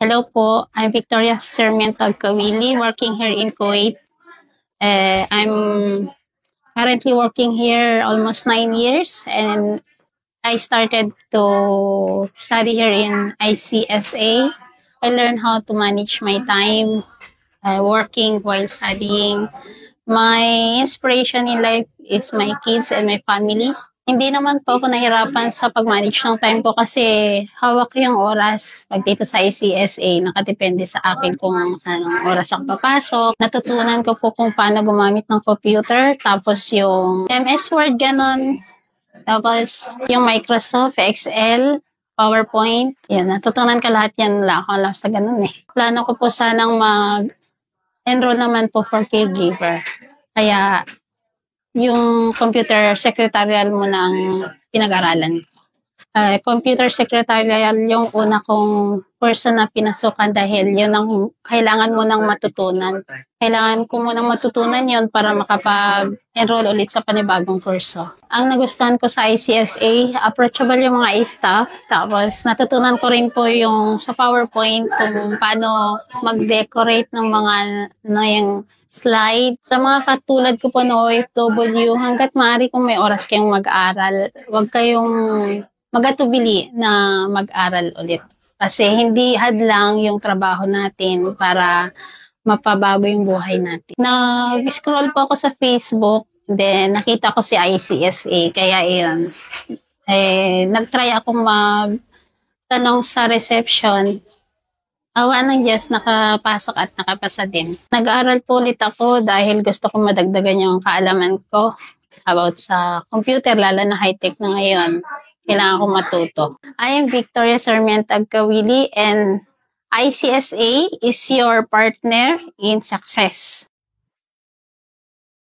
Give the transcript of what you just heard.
Hello po, I'm Victoria Sarmiento Kawili, working here in Kuwait. I'm currently working here almost 9 years, and I started to study here in ICSA. I learned how to manage my time, working while studying. My inspiration in life is my kids and my family. Hindi naman po ako nahirapan sa pag-manage ng time ko kasi hawak ko yung oras. Pag dito sa ICSA, nakadepende sa akin kung anong oras ako papasok. Natutunan ko po kung paano gumamit ng computer. Tapos yung MS Word, ganon. Tapos yung Microsoft, Excel, PowerPoint. Yan, natutunan ka lahat yan. Wala ako alam sa ganun eh. Plano ko po sanang enroll naman po for caregiver. Kaya yung computer secretarial mo ng pinag-aralan. Computer secretarial yung una kong course na pinasukan dahil yun ang kailangan mo nang matutunan. Kailangan ko munang matutunan yun para makapag-enroll ulit sa panibagong kurso. Ang nagustuhan ko sa ICSA, approachable yung mga staff. Tapos natutunan ko rin po yung sa PowerPoint kung paano mag-decorate ng mga yung slide. Sa mga katulad ko po na OFW, hanggat maaari kung may oras kayong mag-aral, huwag kayong magatubili na mag-aral ulit. Kasi hindi hadlang yung trabaho natin para mapabago yung buhay natin. Nag-scroll po ako sa Facebook, then nakita ko si ICSA, kaya yun. Nag-try akong magtanong sa reception. Awa ng Diyos, nakapasok at nakapasa din. Nag-aaral po ulit ako dahil gusto ko madagdagan yung kaalaman ko about sa computer, lalo na high-tech na ngayon. Kailangan ko matuto. I am Victoria Sarmiento Kawili, and ICSA is your partner in success.